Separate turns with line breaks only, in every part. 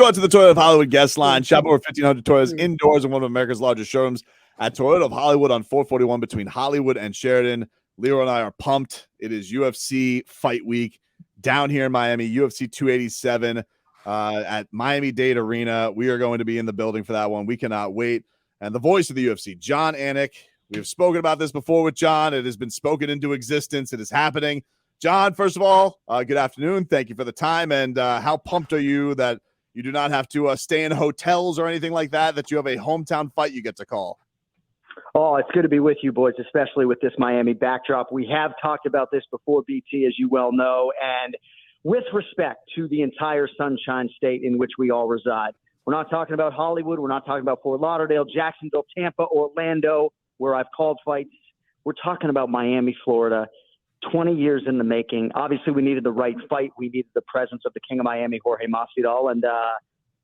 brought to the Toyota of Hollywood guest line. Shop over 1,500 Toyotas indoors in one of America's largest showrooms at Toyota of Hollywood on 441 between Hollywood and Sheridan. Leroy and I are pumped. It is UFC fight week down here in Miami, UFC 287 at Miami-Dade Arena. We are going to be in the building for that one. We cannot wait. And the voice of the UFC, John Anik. We have spoken about this before with John. It has been spoken into existence. It is happening. John, first of all, good afternoon. Thank you for the time. And how pumped are you that you do not have to stay in hotels or anything like that, that you have a hometown fight you get to call?
Oh, it's good to be with you, boys, especially with this Miami backdrop. We have talked about this before, BT, as you well know, and with respect to the entire Sunshine State in which we all reside. We're not talking about Hollywood. We're not talking about Fort Lauderdale, Jacksonville, Tampa, Orlando, where I've called fights. We're talking about Miami, Florida. 20 years in the making. Obviously, we needed the right fight. We needed the presence of the King of Miami, Jorge Masvidal, and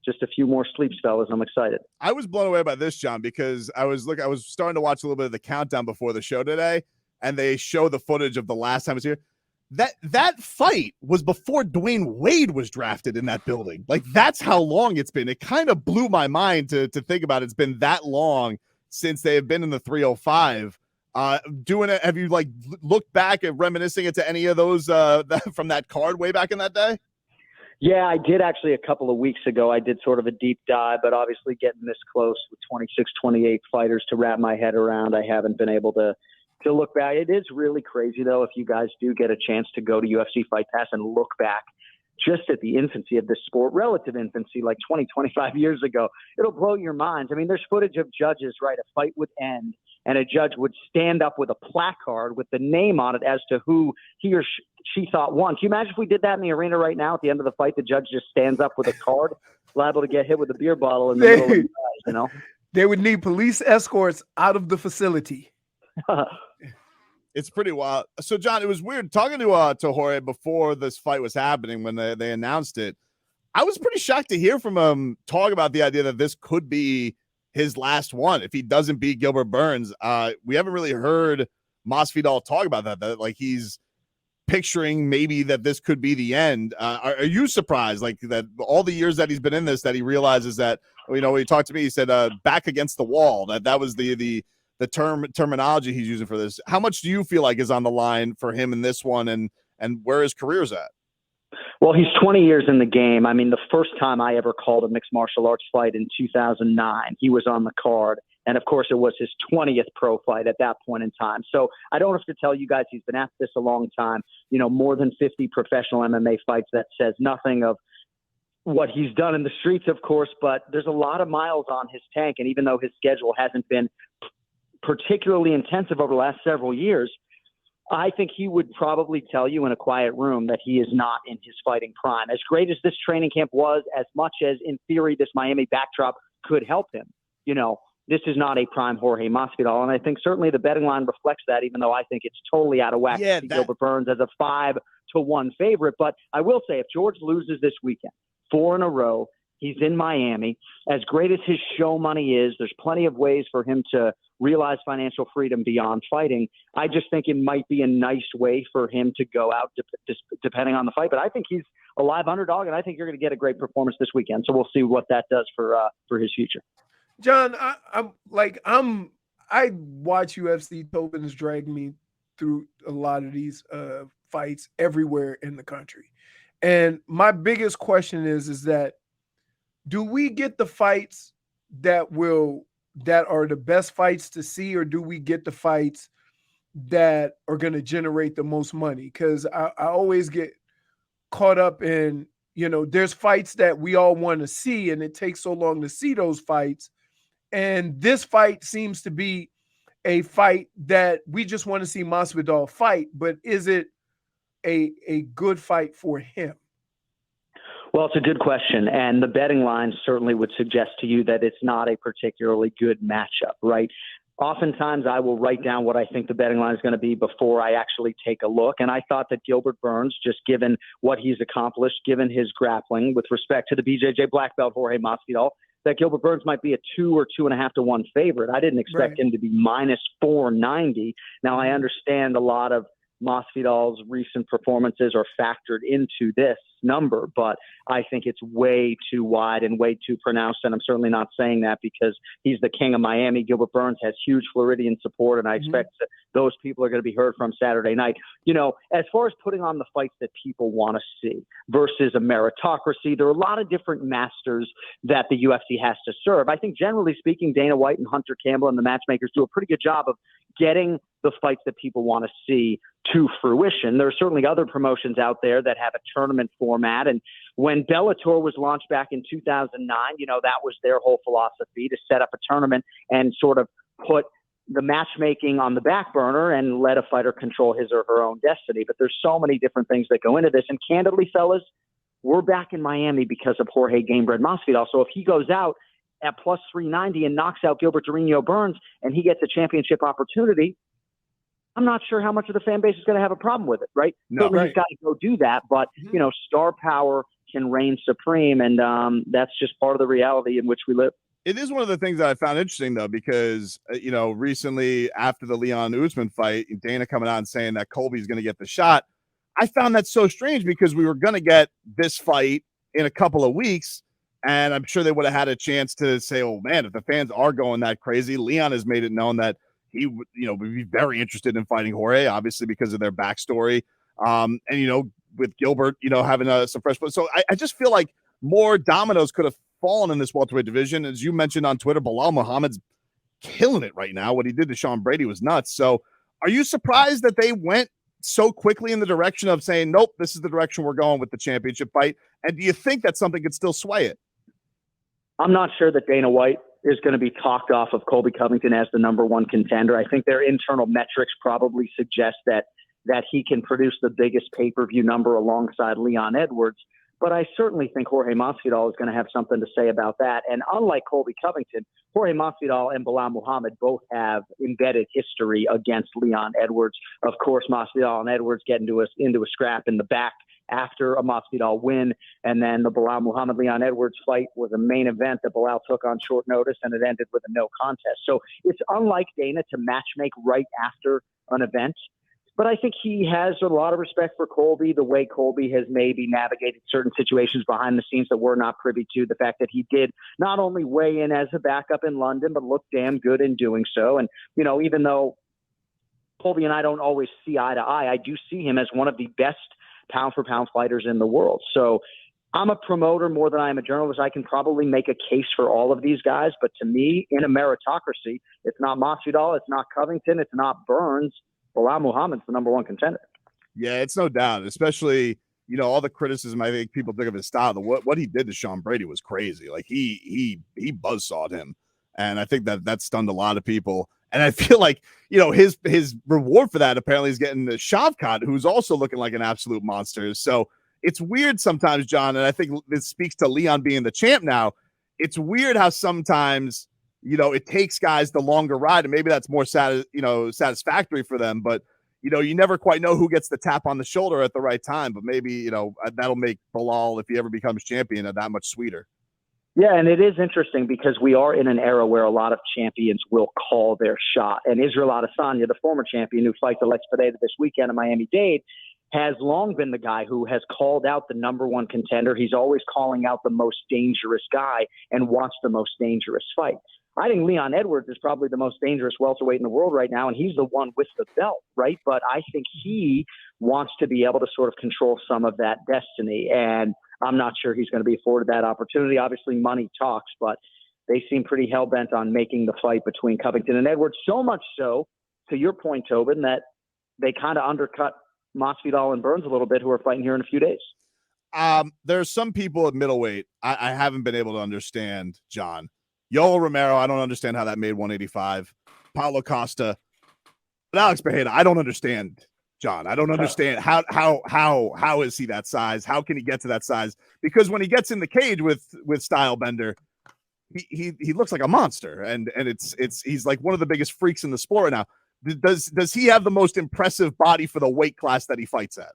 just a few more sleeps, fellas. I'm excited.
I was blown away by this, John, because I was starting to watch a little bit of the countdown before the show today, and they show the footage of the last time I was here. That fight was before Dwayne Wade was drafted in that building. Like, that's how long it's been. It kind of blew my mind to think about it. It's been that long since they have been in the 305. Doing it, have you looked back at reminiscing it to any of those from that card way back in that day?
Yeah, I did actually a couple of weeks ago. I did sort of a deep dive, but obviously getting this close with 26, 28 fighters to wrap my head around, I haven't been able to look back. It is really crazy, though, if you guys do get a chance to go to UFC Fight Pass and look back just at the infancy of this sport, relative infancy, like 20, 25 years ago. It'll blow your minds. I mean, there's footage of judges, right? A fight would end, and a judge would stand up with a placard with the name on it as to who he or she thought won. Can you imagine if we did that in the arena right now? At the end of the fight, the judge just stands up with a card, liable to get hit with a beer bottle in the middle of the guys, you know?
They would need police escorts out of the facility.
It's pretty wild. So, John, it was weird talking to Jorge before this fight was happening when they announced it. I was pretty shocked to hear from him talk about the idea that this could be his last one if he doesn't beat Gilbert Burns. We haven't really heard Masvidal talk about that like he's picturing maybe that this could be the end. Are you surprised, like, that all the years that he's been in this, that he realizes that, you know, when he talked to me, he said back against the wall, that was the terminology he's using for this. How much do you feel like is on the line for him in this one, and where his career's at?
Well, he's 20 years in the game. I mean, the first time I ever called a mixed martial arts fight in 2009, he was on the card. And of course, it was his 20th pro fight at that point in time. So I don't have to tell you guys he's been at this a long time, you know, more than 50 professional MMA fights. That says nothing of what he's done in the streets, of course, but there's a lot of miles on his tank. And even though his schedule hasn't been particularly intensive over the last several years, I think he would probably tell you in a quiet room that he is not in his fighting prime. As great as this training camp was, as much as in theory this Miami backdrop could help him, you know, this is not a prime Jorge Masvidal. And I think certainly the betting line reflects that, even though I think it's totally out of whack to see Gilbert Burns as a 5-1 favorite. But I will say, if George loses this weekend, 4 in a row, he's in Miami. As great as his show money is, there's plenty of ways for him to realize financial freedom beyond fighting. I just think it might be a nice way for him to go out, depending on the fight. But I think he's a live underdog, and I think you're going to get a great performance this weekend. So we'll see what that does for his future.
John, I watch UFC. Tobin has dragged me through a lot of these fights everywhere in the country. And my biggest question is that, do we get the fights that are the best fights to see, or do we get the fights that are going to generate the most money? Because I always get caught up in, you know, there's fights that we all want to see, and it takes so long to see those fights. And this fight seems to be a fight that we just want to see Masvidal fight, but is it a good fight for him?
Well, it's a good question, and the betting line certainly would suggest to you that it's not a particularly good matchup, right? Oftentimes, I will write down what I think the betting line is going to be before I actually take a look, and I thought that Gilbert Burns, just given what he's accomplished, given his grappling with respect to the BJJ black belt Jorge Masvidal, that Gilbert Burns might be a 2 or 2.5 to 1 favorite. I didn't expect him to be minus 490. Now, I understand a lot of Masvidal's recent performances are factored into this. number, but I think it's way too wide and way too pronounced. And I'm certainly not saying that because he's the king of Miami. Gilbert Burns has huge Floridian support, and I expect that those people are going to be heard from Saturday night. You know, as far as putting on the fights that people want to see versus a meritocracy, there are a lot of different masters that the UFC has to serve. I think generally speaking, Dana White and Hunter Campbell and the matchmakers do a pretty good job of getting the fights that people want to see to fruition. There are certainly other promotions out there that have a tournament format. And when Bellator was launched back in 2009, you know, that was their whole philosophy, to set up a tournament and sort of put the matchmaking on the back burner and let a fighter control his or her own destiny. But there's so many different things that go into this. And candidly, fellas, we're back in Miami because of Jorge Gamebred Masvidal. So if he goes out at plus 390 and knocks out Gilbert Durinho Burns and he gets a championship opportunity, I'm not sure how much of the fan base is going to have a problem with it, right?
No,
Certainly
right.
He's got to go do that, but, you know, star power can reign supreme, and that's just part of the reality in which we live.
It is one of the things that I found interesting, though, because, you know, recently after the Leon Usman fight, Dana coming out and saying that Colby's going to get the shot. I found that so strange because we were going to get this fight in a couple of weeks, and I'm sure they would have had a chance to say, oh, man, if the fans are going that crazy, Leon has made it known that he would, you know, would be very interested in fighting Jorge, obviously because of their backstory. And, you know, with Gilbert, you know, having some fresh. So I just feel like more dominoes could have fallen in this welterweight division. As you mentioned on Twitter, Bilal Muhammad's killing it right now. What he did to Sean Brady was nuts. So are you surprised that they went so quickly in the direction of saying, nope, this is the direction we're going with the championship fight? And do you think that something could still sway it?
I'm not sure that Dana White is going to be talked off of Colby Covington as the number one contender. I think their internal metrics probably suggest that he can produce the biggest pay-per-view number alongside Leon Edwards. But I certainly think Jorge Masvidal is going to have something to say about that. And unlike Colby Covington, Jorge Masvidal and Bilal Muhammad both have embedded history against Leon Edwards. Of course, Masvidal and Edwards get into a scrap in the back after a Masvidal win, and then the Bilal Muhammad-Leon Edwards fight was a main event that Bilal took on short notice, and it ended with a no contest. So it's unlike Dana to matchmake right after an event. But I think he has a lot of respect for Colby, the way Colby has maybe navigated certain situations behind the scenes that we're not privy to, the fact that he did not only weigh in as a backup in London, but looked damn good in doing so. And, you know, even though Colby and I don't always see eye to eye, I do see him as one of the best pound-for-pound fighters in the world. So I'm a promoter more than I am a journalist. I can probably make a case for all of these guys, but to me, in a meritocracy, it's not Masvidal, it's not Covington, it's not Burns. Bilal Muhammad's the number one contender.
Yeah, it's no doubt, especially, you know, all the criticism I think people took of his style. What he did to Sean Brady was crazy. Like he buzzsawed him, and I think that stunned a lot of people. And I feel like, you know, his reward for that apparently is getting the Shavkat, who's also looking like an absolute monster. So it's weird sometimes, John, and I think this speaks to Leon being the champ now. It's weird how sometimes, you know, it takes guys the longer ride, and maybe that's more satisfactory for them. But, you know, you never quite know who gets the tap on the shoulder at the right time. But maybe, you know, that'll make Bilal, if he ever becomes champion, that much sweeter.
Yeah, and it is interesting because we are in an era where a lot of champions will call their shot. And Israel Adesanya, the former champion who fights Alex Pereira this weekend in Miami-Dade, has long been the guy who has called out the number one contender. He's always calling out the most dangerous guy and wants the most dangerous fight. I think Leon Edwards is probably the most dangerous welterweight in the world right now, and he's the one with the belt, right? But I think he wants to be able to sort of control some of that destiny, and I'm not sure he's going to be afforded that opportunity. Obviously, money talks, but they seem pretty hell-bent on making the fight between Covington and Edwards, so much so, to your point, Tobin, that they kind of undercut Masvidal and Burns a little bit, who are fighting here in a few days.
There's some people at middleweight I haven't been able to understand, John. Yoel Romero, I don't understand how that made 185. Paulo Costa, but Alex Pereira, I don't understand, John. I don't understand how is he that size? How can he get to that size? Because when he gets in the cage with Stylebender, he looks like a monster, and he's like one of the biggest freaks in the sport right now. Does he have the most impressive body for the weight class that he fights at?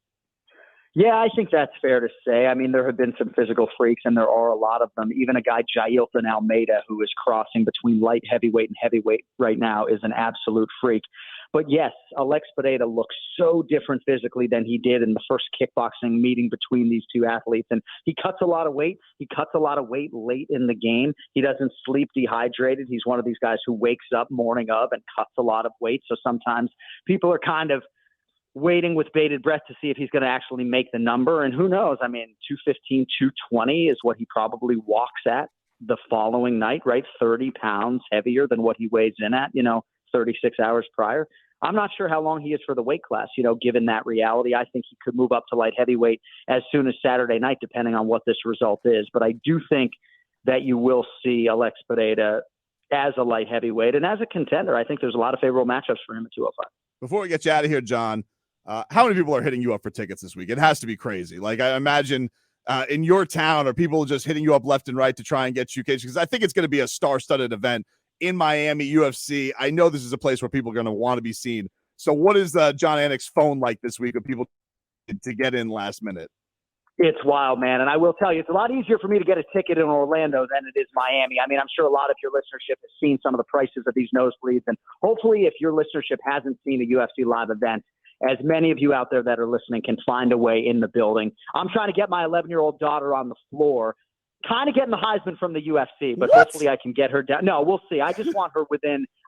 Yeah, I think that's fair to say. I mean, there have been some physical freaks, and there are a lot of them. Even a guy, Jailton Almeida, who is crossing between light heavyweight and heavyweight right now, is an absolute freak. But yes, Alex Pereira looks so different physically than he did in the first kickboxing meeting between these two athletes. And he cuts a lot of weight. He cuts a lot of weight late in the game. He doesn't sleep dehydrated. He's one of these guys who wakes up morning of and cuts a lot of weight. So sometimes people are kind of waiting with bated breath to see if he's going to actually make the number. And who knows? I mean, 215, 220 is what he probably walks at the following night, right? 30 pounds heavier than what he weighs in at, 36 hours prior. I'm not sure how long he is for the weight class, given that reality. I think he could move up to light heavyweight as soon as Saturday night, depending on what this result is. But I do think that you will see Alex Pereira as a light heavyweight and as a contender. I think there's a lot of favorable matchups for him at 205.
Before we get you out of here, John, how many people are hitting you up for tickets this week? It has to be crazy. Like, I imagine in your town, are people just hitting you up left and right to try and get you cage? Because I think it's going to be a star-studded event in Miami, UFC. I know this is a place where people are going to want to be seen. So what is John Anik's phone like this week of people to get in last minute?
It's wild, man. And I will tell you, it's a lot easier for me to get a ticket in Orlando than it is Miami. I mean, I'm sure a lot of your listenership has seen some of the prices of these nosebleeds. And hopefully, if your listenership hasn't seen a UFC live event, as many of you out there that are listening can find a way in the building. I'm trying to get my 11-year-old daughter on the floor, kind of getting the Heisman from the UFC, but hopefully I can get her down. No, we'll see. I just want her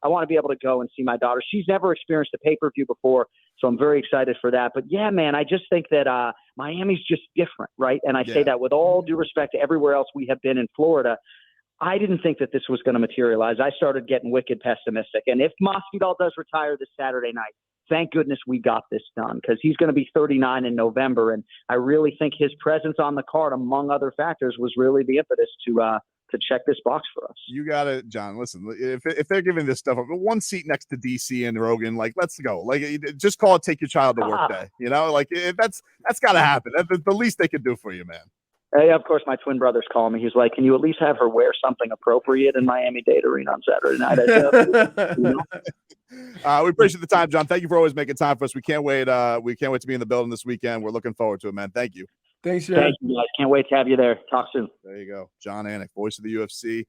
I want to be able to go and see my daughter. She's never experienced a pay-per-view before, so I'm very excited for that. But yeah, man, I just think that Miami's just different, right? And I say that with all due respect to everywhere else we have been in Florida. I didn't think that this was going to materialize. I started getting wicked pessimistic. And if Masvidal does retire this Saturday night, thank goodness we got this done, because he's going to be 39 in November. And I really think his presence on the card, among other factors, was really the impetus to check this box for us.
You got it, John. Listen, if they're giving this stuff up, one seat next to DC and Rogan, like, let's go. Like, just call it Take Your Child to Work Day. Like, that's got to happen. That's the least they could do for you, man.
Hey, of course, my twin brother's calling me. He's like, can you at least have her wear something appropriate in Miami-Dade Arena on Saturday night? I said,
we appreciate the time, John. Thank you for always making time for us. We can't wait. We can't wait to be in the building this weekend. We're looking forward to it, man. Thank you.
Thanks, John.
Thank you, guys. Can't wait to have you there. Talk soon.
There you go. John Anik, voice of the UFC.